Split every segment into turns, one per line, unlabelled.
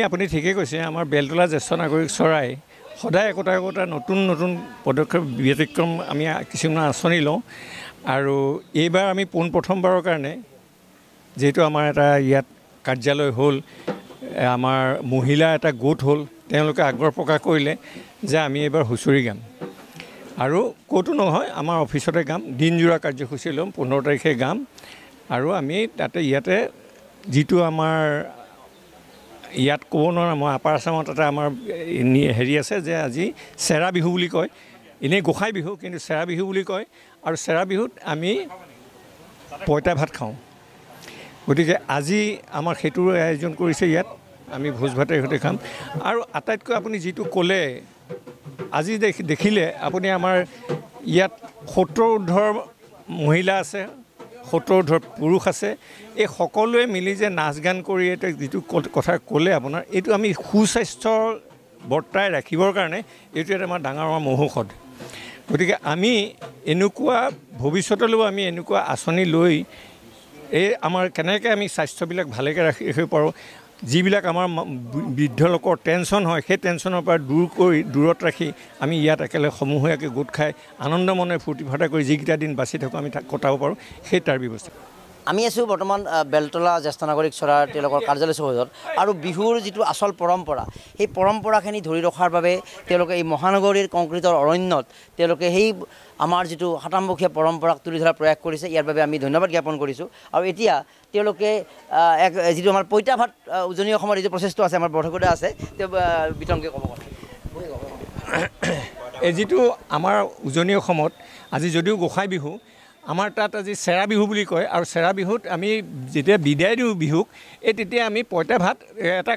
আপুনি ঠিকই কৈছে আমাৰ বেলতলা জ্যেষ্ঠ নাগৰিক চৰাই সদায় একোটা নতুন নতুন পদক্ষেপ ব্যতিক্ৰম আমি কিছুমান আঁচনি লওঁ আৰু এইবাৰ আমি প্ৰথমবাৰৰ কাৰণে যেহেতু আমাৰ এটা ইয়াত কাৰ্যালয় হ'ল আমাৰ মহিলা এটা গোট হ'ল তেওঁলোকে আগ্ৰহ প্ৰকাশ কৰিলে যে আমি এইবাৰ হুঁচৰি গাম আৰু ক'তো নহয় আমাৰ অফিচতে গাম দিনজোৰা কাৰ্যসূচী ল'ম 15 তাৰিখে গাম আৰু আমি ইয়াতে যিটো আমাৰ ইয়াত ক'ব নোৱাৰা মই আপাৰ আছামত এটা আমাৰ হেৰি আছে যে আজি চেৰা বিহু বুলি কয় এনেই গোসাই বিহু কিন্তু চেৰা বিহু বুলি কয় আৰু চেৰা বিহুত আমি পইতা ভাত খাওঁ গতিকে আজি আমাৰ সেইটোৰ আয়োজন কৰিছে ইয়াত আমি ভোজ ভাতেৰ সৈতে খাম আৰু আটাইতকৈ আপুনি যিটো ক'লে আজি দেখিলে আপুনি আমাৰ ইয়াত 70 ঊৰ্ধৰ মহিলা আছে 70 ঊৰ্ধৰ পুৰুষ আছে এই সকলোৱে মিলি যে নাচ গান কৰি এটা যিটো কথা ক'লে আপোনাৰ এইটো আমি সুস্বাস্থ্য বৰ্তাই ৰাখিবৰ কাৰণে এইটো এটা আমাৰ ডাঙৰ মহৌষধ গতিকে আমি এনেকুৱা ভৱিষ্যতলৈও আমি এনেকুৱা আঁচনি লৈ এই আমাৰ কেনেকৈ আমি স্বাস্থ্যবিলাক ভালকৈ ৰাখিব পাৰোঁ যিবিলাক আমাৰ বৃদ্ধ লোকৰ টেনশ্যন হয় সেই টেনশ্যনৰ পৰা দূৰত ৰাখি আমি ইয়াত একেলগে সমূহীয়াকৈ গোট খাই আনন্দ মনে ফূৰ্তি ফাৰ্তা কৰি যিকেইটা দিন বাচি থাকোঁ আমি তাক কটাব পাৰোঁ সেই তাৰ ব্যৱস্থা
আমি আছোঁ বৰ্তমান বেলতলা জ্যেষ্ঠ নাগৰিক চৰাৰ তেওঁলোকৰ কাৰ্যালয় চৌহদত আৰু বিহুৰ যিটো আচল পৰম্পৰা সেই পৰম্পৰাখিনি ধৰি ৰখাৰ বাবে তেওঁলোকে এই মহানগৰীৰ কংক্ৰিটৰ অৰণ্যত তেওঁলোকে সেই আমাৰ যিটো সাতাম্বকীয়া পৰম্পৰাক তুলি ধৰাৰ প্ৰয়াস কৰিছে ইয়াৰ বাবে আমি ধন্যবাদ জ্ঞাপন কৰিছোঁ আৰু এতিয়া তেওঁলোকে যিটো আমাৰ পইতা ভাত উজনি অসমৰ যিটো প্ৰচেষ্টা আছে আমাৰ বৰঠেকতে আছে তেওঁ বিতংকে ক'ব
এই যিটো আমাৰ উজনি অসমত আজি যদিও গোসাই বিহু আমাৰ তাত আজি চেৰা বিহু বুলি কয় আৰু চেৰা বিহুত আমি যেতিয়া বিদায় দিওঁ বিহুক এই তেতিয়া আমি পইতা ভাত এটা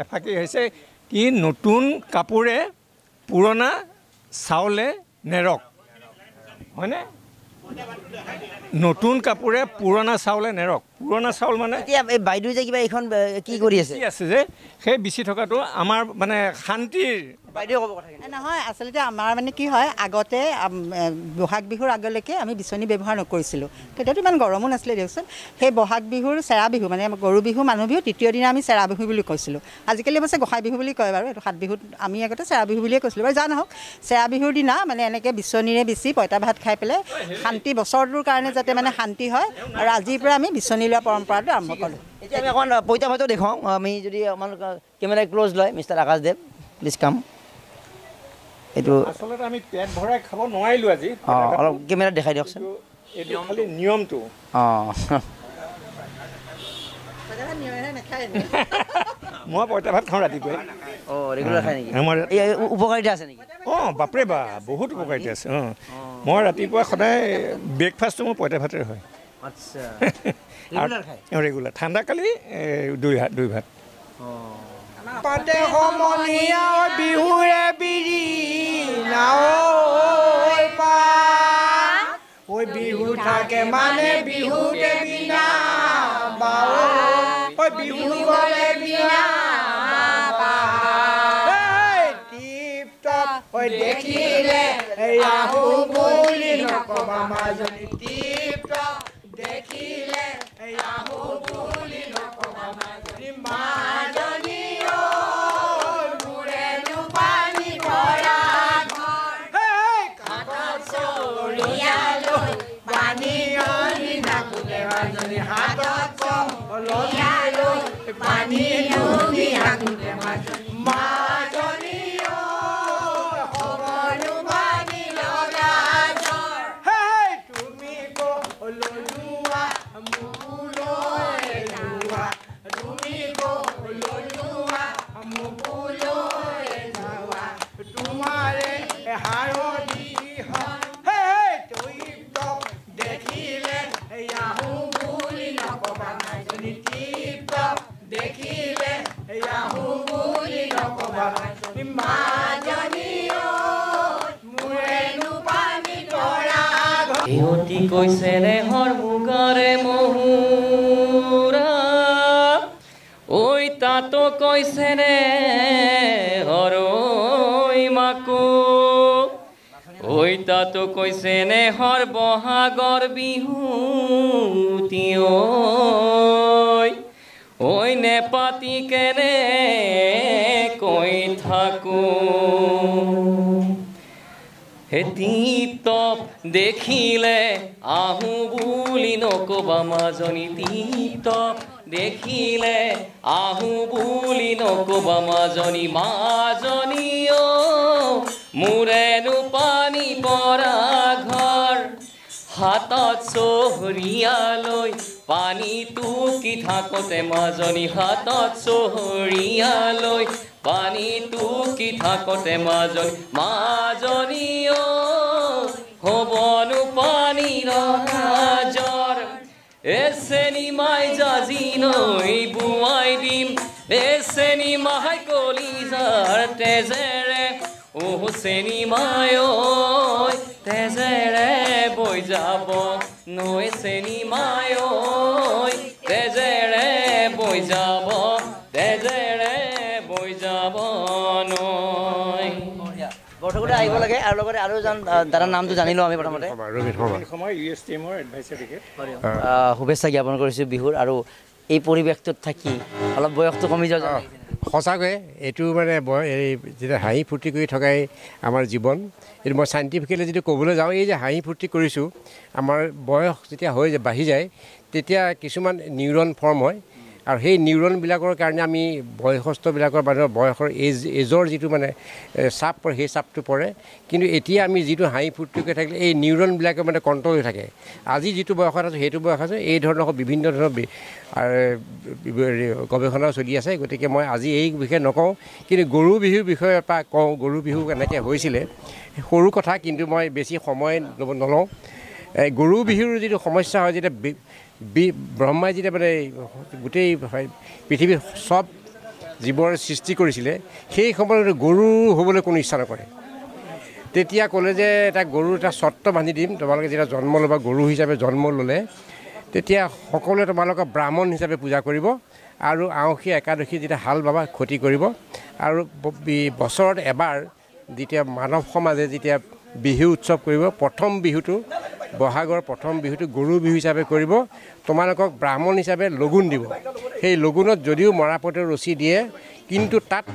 এফাকি হৈছে কি নতুন কাপোৰে পুৰণা চাউলে নেৰক হয়নে নতুন কাপোৰে পুৰণা চাউলে নেৰক পুৰণা চাউল মানে
এতিয়া এই বাইদেউ যে কিবা এইখন কি কৰি আছে
যে সেই বিচি থকাটো আমাৰ মানে শান্তিৰ
বাইদেউ ক'ব কথা
নহয় আচলতে আমাৰ মানে কি হয় আগতে বহাগ বিহুৰ আগলৈকে আমি বিচনী ব্যৱহাৰ নকৰিছিলোঁ তেতিয়াতো ইমান গৰমো নাছিলে দিয়কচোন সেই বহাগ বিহুৰ চেৰা বিহু মানে গৰু বিহু মানুহ বিহু তৃতীয় দিনা আমি চেৰা বিহু বুলি কৈছিলোঁ আজিকালি অৱশ্যে গোসাই বিহু বুলি কয় বাৰু এইটো 7 বিহুত আমি আগতে চেৰা বিহু বুলিয়ে কৈছিলোঁ বাৰু যা নহওক চেৰা বিহুৰ দিনা মানে এনেকৈ বিচনীৰে বিচি পইতা ভাত খাই পেলাই শান্তি বছৰটোৰ কাৰণে যাতে মানে শান্তি হয় আৰু আজিৰ পৰা আমি বিচনী লোৱা পৰম্পৰাটো আৰম্ভ কৰোঁ
এতিয়া আমি অকণ পইতা ভাতো দেখুৱাওঁ আমি যদি আমাৰ কেমেৰা ক্ল'জ লয় mister Akash Dev please come এইটো
আচলতে আমি পেট ভৰাই খাব নোৱাৰিলোঁ আজি
অলপ কেমেৰাত দেখাই দিয়কচোন
এইটো খালি নিয়মটো মই পইতা ভাত খাওঁ ৰাতিপুৱাই
ৰেগুলাৰ খাই নেকি
আমাৰ
উপকাৰিতা আছে নেকি
বাপৰে বা বহুত উপকাৰিতা আছে মই ৰাতিপুৱা সদায় ব্ৰেকফাষ্টটো মোৰ পইতা ভাতেৰে হয়
আচ্ছা
ৰেগুলাৰ ঠাণ্ডা কালি দুই ভাত
পাতে সমনীয়া বিহুৰে বিৰি নাও পা ঐ বিহু থাকে মানে বিহুতে বিনা বাও ঐ বিহু গলে বিনা টিপ টপ ঐ দেখিলে আহো বুলি নকবা মাজনী টিপ টপ দেখিলে আহো বুলি নকবা মাজনী মাজনী পানী লুঙি হাকুতে মাজনী সকলো পানী লগা জ্বৰ তুমি কলোৱা মুকুলৈ যোৱা তুমি কলোৱা মুকুলৈ যোৱা তোমাৰে হাৰদি হয় তুই দেখিলে আহো বুলি নকবা মাজনী দেখিলে আহো বুলি নকবা মাজনী মোৰেনো পানী তৰা
ইহঁতি কৈছে ৰে হৰ মুগাৰে মহুৰা ঐ তাতো কৈছে ৰে হৰৈ মাকো ঐ তাতো কৈছে নে হৰ বহাগৰ বিহু ঐ নেপাতি কেনে কৈ থাকো হে টিপটপ দেখিলে আহো বুলি নকবা মাজনী টিপটপ দেখিলে আহো বুলি নকবা মাজনী মাজনী অ মোৰেনো পানী পৰা ঘৰ হাতত চহৰীয়ালৈ পানী টুকি থাকোঁতে মাজনী হাতত চহৰীয়ালৈ পানী টুকি থাকোঁতে মাজনী অ হ'বনো পানীৰ জ্বৰ এচেনি মাই জাজি নৈ বোৱাই দিম এচেনি মাই কলিজাৰ তেজেৰে চেনি মাই তেজেৰে বৈ যাব নৈ চেনি মাই তেজেৰে বৈ যাব তেজেৰে বৈ যাব নৈ
বৰঠেকতে আহিব লাগে আৰু লগতে আৰু এজন দাদাৰ নামটো জানিলোঁ আমি প্ৰথমতে শুভেচ্ছা জ্ঞাপন কৰিছোঁ বিহুৰ আৰু এই পৰিৱেশটোত থাকি অলপ বয়সটো কমি যোৱা যায়
সঁচাকৈ এইটো মানে এই যেতিয়া হাঁহি ফূৰ্তি কৰি থকাই আমাৰ জীৱন এইটো মই চাইণ্টিফিকেলি যদি ক'বলৈ যাওঁ এই যে হাঁহি ফূৰ্তি কৰিছোঁ আমাৰ বয়স যেতিয়া বাঢ়ি যায় তেতিয়া কিছুমান নিউৰন ফৰ্ম হয় আৰু সেই নিউৰনবিলাকৰ কাৰণে আমি বয়সস্থবিলাকৰ মানুহৰ বয়সৰ এজৰ যিটো মানে চাপ পৰে সেই চাপটো পৰে কিন্তু এতিয়া আমি যিটো হাঁহি ফূৰ্তি কৰি থাকিলে এই নিউৰনবিলাকে মানে কণ্ট্ৰল হৈ থাকে আজি যিটো বয়সত আছে সেইটো বয়স আছে এই ধৰণৰ বিভিন্ন ধৰণৰ গৱেষণাও চলি আছে গতিকে মই আজি এই বিষয়ে নকওঁ কিন্তু গৰু বিহুৰ বিষয়ে পৰা কওঁ গৰু বিহু কেনেকৈ হৈছিলে সৰু কথা কিন্তু মই বেছি সময় নলওঁ গৰু বিহুৰ যিটো সমস্যা হয় যেতিয়া ব্ৰহ্মাই যেতিয়া মানে গোটেই পৃথিৱীৰ চব জীৱৰ সৃষ্টি কৰিছিলে সেই সময়ত গৰু হ'বলৈ কোনো ইচ্ছা নকৰে তেতিয়া ক'লে যে এটা গৰু এটা চৰ্ত বান্ধি দিম তোমালোকে যেতিয়া জন্ম ল'বা গৰু হিচাপে জন্ম ল'লে তেতিয়া সকলোৱে তোমালোকক ব্ৰাহ্মণ হিচাপে পূজা কৰিব আৰু আঁউসী একাদশী যেতিয়া হাল বাবা ক্ষতি কৰিব আৰু বছৰত এবাৰ যেতিয়া মানৱ সমাজে যেতিয়া বিহু উৎসৱ কৰিব প্ৰথম বিহুটো বহাগৰ প্ৰথম বিহুটো গৰু বিহু হিচাপে কৰিব তোমালোকক ব্ৰাহ্মণ হিচাপে লগুণ দিব সেই লগুণত যদিও মৰাপাতৰ ৰছী দিয়ে কিন্তু তাত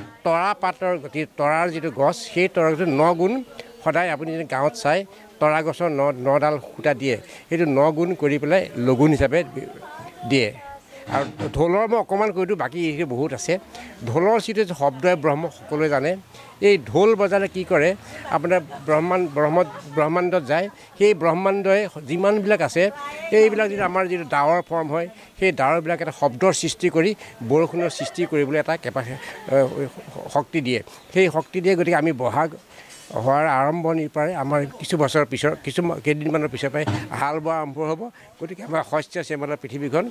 তৰাৰ যিটো গছ সেই তৰাটো 9 গুণ সদায় আপুনি যদি গাঁৱত চাই তৰা গছৰ 9ডাল সূতা দিয়ে সেইটো 9 গুণ কৰি পেলাই লগুণ হিচাপে দিয়ে আৰু ঢোলৰ মই অকণমান কৈ দিওঁ বাকী এইখিনি বহুত আছে ঢোলৰ যিটো শব্দই ব্ৰহ্ম সকলোৱে জানে এই ঢোল বজালে কি কৰে আপোনাৰ ব্ৰহ্মাণ্ডত যায় সেই ব্ৰহ্মাণ্ডই যিমানবিলাক আছে এইবিলাক যিটো আমাৰ যিটো ডাৱৰ ফৰ্ম হয় সেই ডাৱৰবিলাক এটা শব্দৰ সৃষ্টি কৰি বৰষুণৰ সৃষ্টি কৰিবলৈ এটা শক্তি দিয়ে সেই শক্তি দিয়ে গতিকে আমি বহাগ হোৱাৰ আৰম্ভণিৰ পৰাই আমাৰ কিছু বছৰৰ পিছৰ কেইদিনমানৰ পিছৰ পৰাই হাল বোৱা আৰম্ভ হ'ব গতিকে আমাৰ শস্য শ্যামলৰ পৃথিৱীখন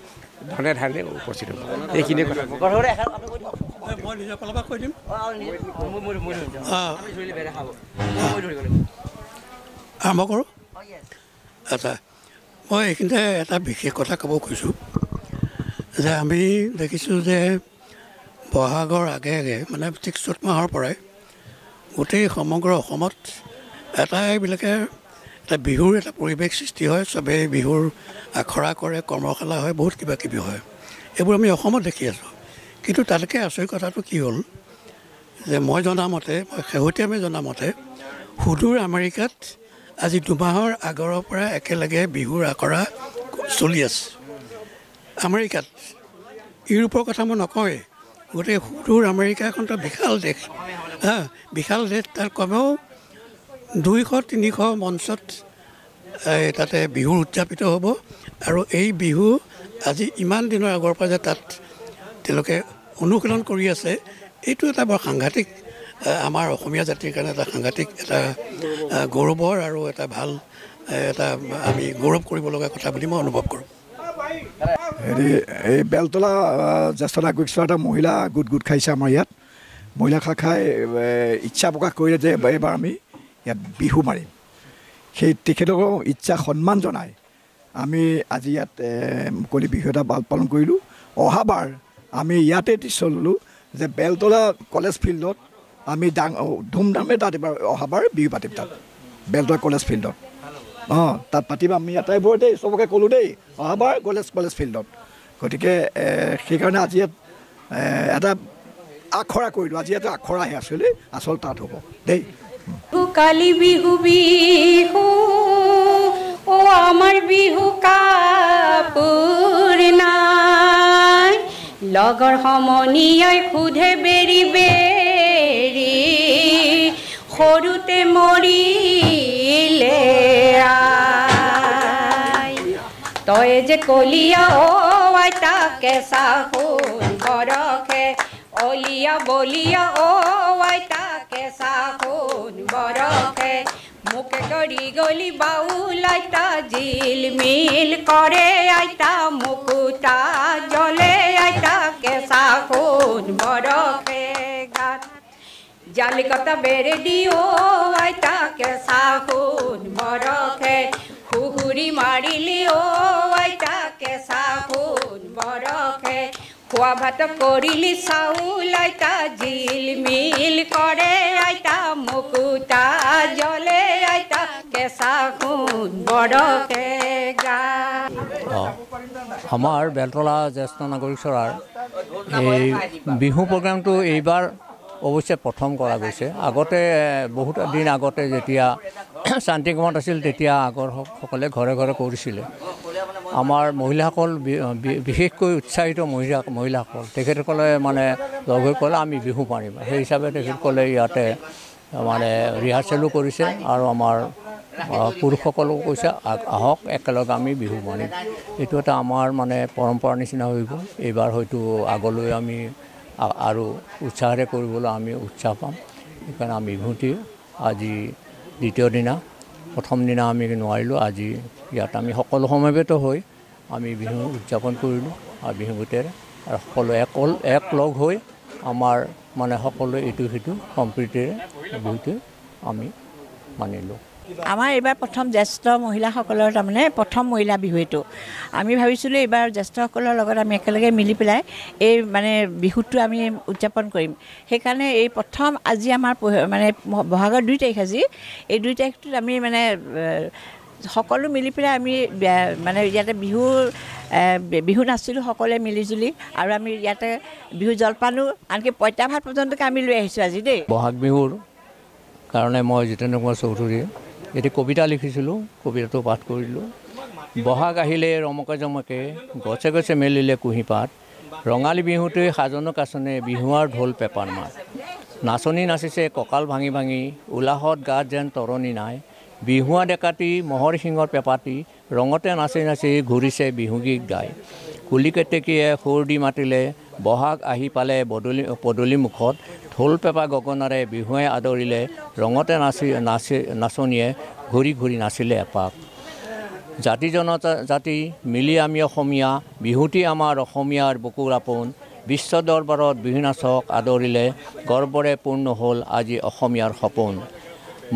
ধনে ধানে উপস্থিত হ'ব এইখিনিয়ে কথা
মই নিজৰ ফালৰ পৰা কৈ দিম আৰম্ভ কৰোঁ আচ্ছা মই এইখিনিতে এটা বিশেষ কথা ক'ব খুজিছোঁ যে আমি দেখিছোঁ যে বহাগৰ আগে আগে মানে ঠিক চ'ত মাহৰ পৰাই গোটেই সমগ্ৰ অসমত এইবিলাকে এটা বিহুৰ এটা পৰিৱেশ সৃষ্টি হয় চবেই বিহুৰ আখৰা কৰে কৰ্মশালা হয় বহুত কিবা কিবি হয় এইবোৰ আমি অসমত দেখি আছোঁ কিন্তু তাতকৈ আচৰিত কথাটো কি হ'ল যে মই শেহতীয়াভাৱে জনামতে সুদূৰ আমেৰিকাত আজি 2 মাহৰ আগৰ পৰা একেলগে বিহুৰ আখৰা চলি আছে আমেৰিকাত ইউৰোপৰ কথা মই নকওঁৱেই গোটেই সুদূৰ আমেৰিকা এখনতো বিশাল দেশ বিশাল দেশ তাৰ কমেও 200-300 মঞ্চত তাতে বিহু উদযাপিত হ'ব আৰু এই বিহু আজি ইমান দিনৰ আগৰ পৰা যে তাত তেওঁলোকে অনুশীলন কৰি আছে এইটো এটা বৰ সাংঘাতিক আমাৰ অসমীয়া জাতিৰ কাৰণে এটা সাংঘাতিক এটা গৌৰৱৰ আৰু এটা ভাল এটা আমি গৌৰৱ কৰিব লগা কথা বুলি মই অনুভৱ কৰোঁ
এই বেলতলা জ্যেষ্ঠ নাগৰিক সভাৰ এটা মহিলা গোট খাইছে আমাৰ ইয়াত মহিলা শাখাই ইচ্ছা প্ৰকাশ কৰিলে যে এইবাৰ আমি ইয়াত বিহু মাৰিম সেই তেখেতসকলৰ ইচ্ছা সন্মান জনাই আমি আজি ইয়াত মুকলি বিহু এটা পালন কৰিলোঁ অহাবাৰ আমি ইয়াতে দৃশ্য ল'লোঁ যে বেলতলা কলেজ ফিল্ডত আমি ধুমধামে তাত এবাৰ অহাবাৰ বিহু পাতিম তাত বেলতলা কলেজ ফিল্ডত তাত পাতিম আমি আটাইবোৰ চবকে ক'লোঁ দেই অহাবাৰ কলেজ ফিল্ডত গতিকে সেইকাৰণে আজি ইয়াত এটা আখৰা কৰিলোঁ আজি এটা আখৰাহে আছিলে আচল তাত হ'ব দেই
কালি বিহু বিহু ও আমার বিহু কাপোৰ নাই লগৰ সমনীয়াই খুধে বেৰি বেৰি সৰুতে মৰিলে আই তই যে কলিয়া ও আইতা কেঁচা সোণ বৰষে অলিয়া বলিয়া ও আইতা কেঁচা সোণ বৰষে মুখে কৰি গলি বাউল আইতা জিলমিল কৰে আইতা মুকুতা জ্বলে আইতা কেঁচা সোণ বৰষে গাত জালিকতা বেৰে দিও আইতা কেঁচা সোণ বৰষে খুহুৰি মাৰিলি ও আইতা কেঁচা সোণ বৰষে খোৱা ভাত কৰিলি চাউল আইতা জিলমিল কৰে আইতা মুকুতা জ্বলে আইতা কেঁচা সোণ বৰষে গাত
আমাৰ বেলতলা জ্যেষ্ঠ নাগৰিক সভাৰ এই বিহু প্ৰগ্ৰামটো এইবাৰ অৱশ্যে প্ৰথম কৰা গৈছে আগতে বহুত দিন আগতে যেতিয়া শান্তিকুমাৰত আছিল তেতিয়া আগৰ সকলে ঘৰে ঘৰে কৰিছিলে আমাৰ মহিলাসকল বিশেষকৈ উৎসাহিত মহিলাসকল তেখেতসকলে মানে লগ হৈ ক'লে আমি বিহু মাৰিম সেই হিচাপে তেখেতসকলে ইয়াতে মানে ৰিহাৰ্চেলো কৰিছে আৰু আমাৰ পুৰুষসকলেও কৈছে আহক একেলগে আমি বিহু মাৰিম এইটো এটা আমাৰ মানে পৰম্পৰা নিচিনা হৈ গ'ল এইবাৰ হয়তো আগলৈ আমি আৰু উৎসাহেৰে কৰিবলৈ আমি উৎসাহ পাম সেইকাৰণে আমি বিহুটি আজি দ্বিতীয় দিনা প্ৰথম দিনা আমি নোৱাৰিলোঁ আজি ইয়াত আমি সকলো সমবেত হৈ আমি বিহু উদযাপন কৰিলোঁ আৰু বিহু গীতেৰে আৰু সকলো এক লগ হৈ আমাৰ মানে সকলোৱে ইটো সিটো সম্প্ৰীতিৰে বিহুটো আমি মানিলোঁ
আমাৰ এইবাৰ প্ৰথম জ্যেষ্ঠ মহিলাসকলৰ তাৰমানে প্ৰথম মহিলা বিহু এইটো আমি ভাবিছিলোঁ এইবাৰ জ্যেষ্ঠসকলৰ লগত আমি একেলগে মিলি পেলাই এই মানে বিহুটো আমি উদযাপন কৰিম সেইকাৰণে এই প্ৰথম আজি আমাৰ মানে বহাগৰ 2 তাৰিখ আজি এই 2 তাৰিখটোত আমি মানে সকলো মিলি পেলাই আমি মানে ইয়াতে বিহু নাচিলোঁ সকলোৱে মিলিজুলি আৰু আমি ইয়াতে বিহু জলপানো আনকি পঁইতা ভাত পৰ্যন্তকৈ আমি লৈ আহিছোঁ আজি দেই
বহাগ বিহুৰ কাৰণে মই জিতেন্দ্ৰ কুমাৰ চৌধুৰীয়ে এটি কবিতা লিখিছিলোঁ কবিতাটো পাঠ কৰিলোঁ বহাগ আহিলে ৰমকে জমকে গছে গছে মেলিলে কুঁহিপাত ৰঙালী বিহুটোৱে সাজনো কাচনে বিহুৱাৰ ঢোল পেপাৰ মাত নাচনি নাচিছে কঁকাল ভাঙি ভাঙি উলাহত গাত যেন তৰণি নাই বিহুৱা ডেকাটি মহৰ শিঙৰ পেপাটি ৰঙতে নাচি নাচি ঘূৰিছে বিহুগীত গাই কুলি কেতেকীয়ে সুৰ দি মাতিলে বহাগ আহি পালে পদূলি মুখত ঢোল পেপা গগনাৰে বিহুৱে আদৰিলে ৰঙতে নাচনীয়ে ঘূৰি ঘূৰি নাচিলে এপাক জাতি জনজাতি মিলি আমি অসমীয়া বিহুটি আমাৰ অসমীয়াৰ বুকুৰ আপোন বিশ্ব দৰবাৰত বিহু নাচক আদৰিলে গৰ্বৰে পূৰ্ণ হ'ল আজি অসমীয়াৰ সপোন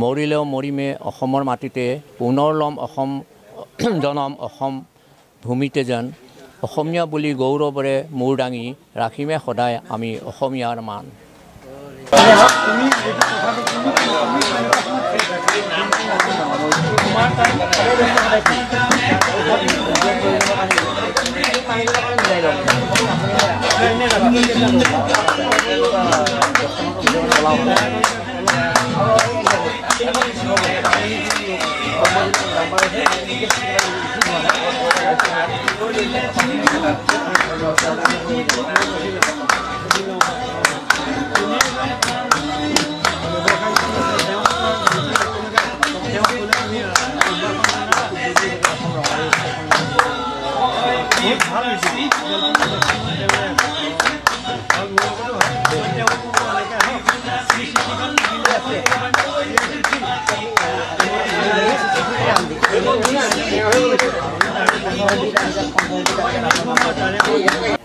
মৰিলেও মৰিমে অসমৰ মাটিতে পুনৰ ল'ম অসম জনম অসম ভূমিতে যেন অসমীয়া বুলি গৌৰৱৰে মূৰ দাঙি ৰাখিমে সদায় আমি অসমীয়াৰ মান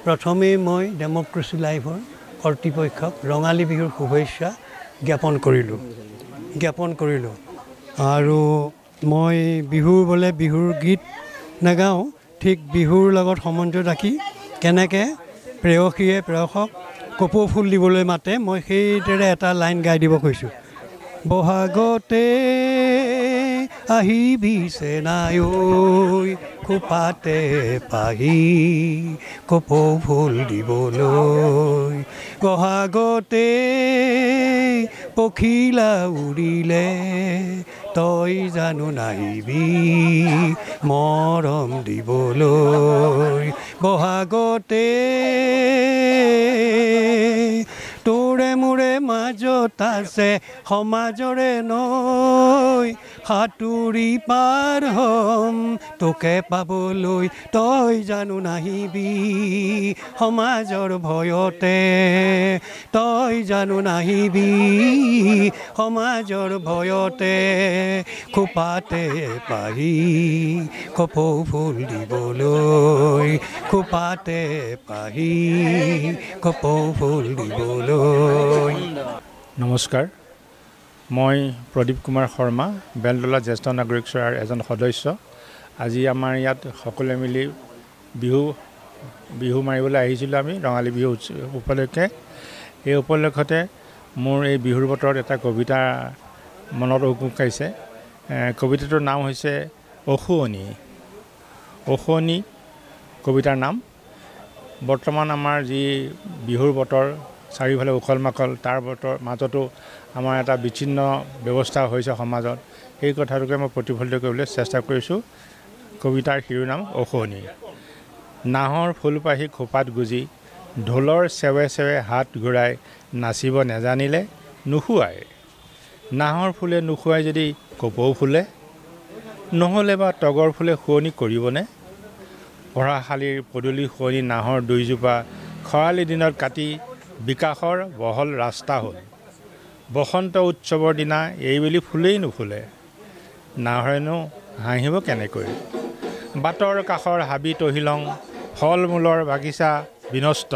প্ৰথমেই মই ডেমক্ৰেচি লাইভৰ কৰ্তৃপক্ষক ৰঙালী বিহুৰ শুভেচ্ছা জ্ঞাপন কৰিলোঁ আৰু মই বিহুৰ বোলে বিহুৰ গীত নাগাওঁ ঠিক বিহুৰ লগত সম্বন্ধ ৰাখি কেনেকৈ প্ৰেয়সীয়ে প্ৰেয়সক কপৌ ফুল দিবলৈ মাতে মই সেইদৰে এটা লাইন গাই দিব কৈছোঁ বহাগতে আহিবিছে নাই ঐ খোপাতে পাহি কপৌ ফুল দিবলৈ বহাগতে পখিলা উৰিলে তই জানো নাহিবি মৰম দিবলৈ বহাগতে তোৰে মোৰে মাজত আছে সমাজৰে নৈ সাঁতুৰি পাৰ হ'ম তোকে পাবলৈ তই জানো নাহিবি সমাজৰ ভয়তে তই জানো নাহিবি সমাজৰ ভয়তে খোপাতে পাহি কপৌ ফুল দিবলৈ খোপাতে পাহি কপৌ ফুল দিবলৈ।
নমস্কাৰ, মই প্ৰদীপ কুমাৰ শৰ্মা, বেলতলা জ্যেষ্ঠ নাগৰিক সভাৰ এজন সদস্য। আজি আমাৰ ইয়াত সকলোৱে মিলি বিহু মাৰিবলৈ আহিছিলোঁ আমি ৰঙালী বিহু উপলক্ষে। এই উপলক্ষতে মোৰ এই বিহুৰ বতৰত এটা কবিতা মনত উকুক খাইছে। কবিতাটোৰ নাম হৈছে অশুৱনি। অশুৱনি কবিতাৰ নাম। বৰ্তমান আমাৰ যি বিহুৰ বতৰ চাৰিওফালে উখল মাখল, তাৰ মাজতো আমাৰ এটা বিচ্ছিন্ন ব্যৱস্থা হৈছে সমাজত। সেই কথাটোকে মই প্ৰতিফলিত কৰিবলৈ চেষ্টা কৰিছোঁ। কবিতাৰ শিৰোনাম অশুৱনি। নাহৰ ফুলপাহি খোপাত গুজি ঢোলৰ চেৱে চেৱে হাত ঘূৰাই নাচিব নেজানিলে নুশুৱাই। নাহৰ ফুলে নুশুৱাই যদি কপৌ ফুলে, নহ'লে বা তগৰ ফুলে শুৱনি কৰিবনে? পঢ়াশালীৰ পদূলি শুৱনি নাহৰ দুইজোপা খৰালি দিনত কাটি বিকাশৰ বহল ৰাস্তা হ'ল। বসন্ত উৎসৱৰ দিনা এইবেলি ফুলেই নুফুলে, নাহৰেনো হাঁহিব কেনেকৈ? বাটৰ কাষৰ হাবি তহিলং ফল মূলৰ বাগিচা বিনষ্ট।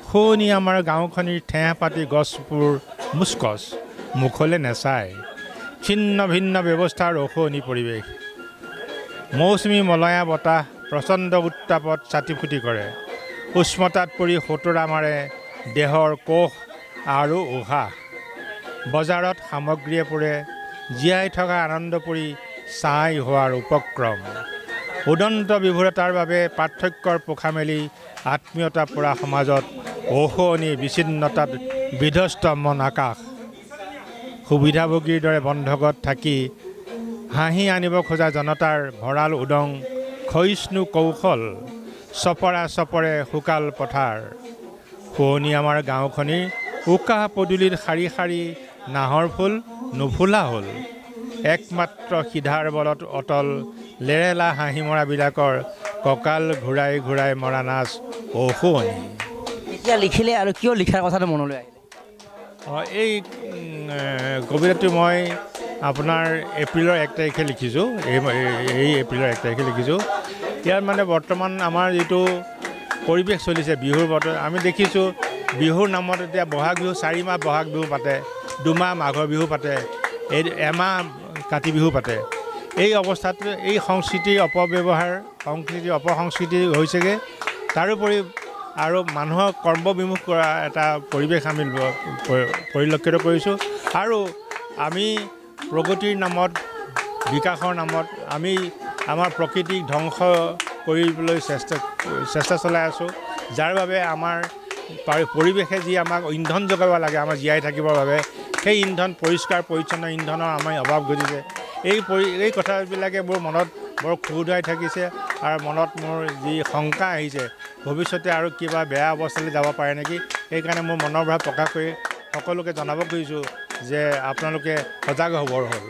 শুৱনি আমাৰ গাঁওখনিৰ ঠেহ পাতি গছবোৰ মুচকচ মুখলৈ নেচায়। ছিন্ন ভিন্ন ব্যৱস্থাৰ অশুৱনি পৰিৱেশ। মৌচুমী মলয়া বতাহ প্ৰচণ্ড উত্তাপত চাটি ফুটি কৰে। উষ্ণতাত পৰি সোঁতোৰা মাৰে দেহৰ কোষ আৰু উশাহ। বজাৰত সামগ্ৰীয়ে পৰে জীয়াই থকা আনন্দ পৰি ছাই হোৱাৰ উপক্ৰম। উদন্ত বিভুৰতাৰ বাবে পাৰ্থক্যৰ পোখা মেলি আত্মীয়তা পৰা সমাজত অশুৱনি বিচ্ছিন্নতাত বিধ্বস্ত মন আকাশ। সুবিধাভোগীৰ দৰে বন্ধকত থাকি হাঁহি আনিব খোজা জনতাৰ ভঁৰাল উদং ক্ষয়িষ্ণু কৌশল। চপৰা চপৰে শুকাল পথাৰ। শুৱনি আমাৰ গাঁওখনিৰ উকা পদূলিত শাৰী শাৰী নাহৰ ফুল নুফুলা হ'ল। একমাত্ৰ সিধাৰ বলত অটল লেৰেলা হাঁহি মৰাবিলাকৰ কঁকাল ঘূৰাই ঘূৰাই মৰা নাচ অশুৱনি।
এতিয়া লিখিলে আৰু কিয় লিখাৰ কথাটো মনলৈ আহিলে?
এই কবিতাটো মই আপোনাৰ এপ্ৰিলৰ 1 তাৰিখে লিখিছোঁ। এই এপ্ৰিলৰ 1 তাৰিখে লিখিছোঁ। ইয়াত মানে বৰ্তমান আমাৰ যিটো পৰিৱেশ চলিছে বিহুৰ বতৰ, আমি দেখিছোঁ বিহুৰ নামত এতিয়া বহাগ বিহু 4 মাহ বহাগ বিহু পাতে, 2 মাহ মাঘৰ বিহু পাতে, 1 মাহ কাতি বিহু পাতে। এই অৱস্থাত এই সংস্কৃতিৰ অপব্যৱহাৰ, অপসংস্কৃতি হৈছেগৈ। তাৰোপৰি আৰু মানুহক কৰ্মবিমুখ কৰা এটা পৰিৱেশ আমি পৰিলক্ষিত কৰিছোঁ। আৰু আমি প্ৰগতিৰ নামত, বিকাশৰ নামত আমি আমাৰ প্ৰকৃতিক ধ্বংস কৰিবলৈ চেষ্টা চলাই আছোঁ। যাৰ বাবে আমাৰ পৰিৱেশে যি আমাক ইন্ধন যোগাব লাগে আমাৰ জীয়াই থাকিবৰ বাবে, সেই ইন্ধন পৰিষ্কাৰ পৰিচ্ছন্ন ইন্ধনৰ আমাৰ অভাৱ ঘটিছে। এই কথাবিলাকে মোৰ মনত বৰ খুউদাই থাকিছে। আৰু মনত মোৰ যি শংকা আহিছে ভৱিষ্যতে আৰু কিবা বেয়া অৱস্থালৈ যাব পাৰে নেকি, সেইকাৰণে মোৰ মনৰ ভাৱ প্ৰকাশ কৰি সকলোকে জনাব খুজিছোঁ যে আপোনালোকে সজাগ হ'বৰ হ'ল।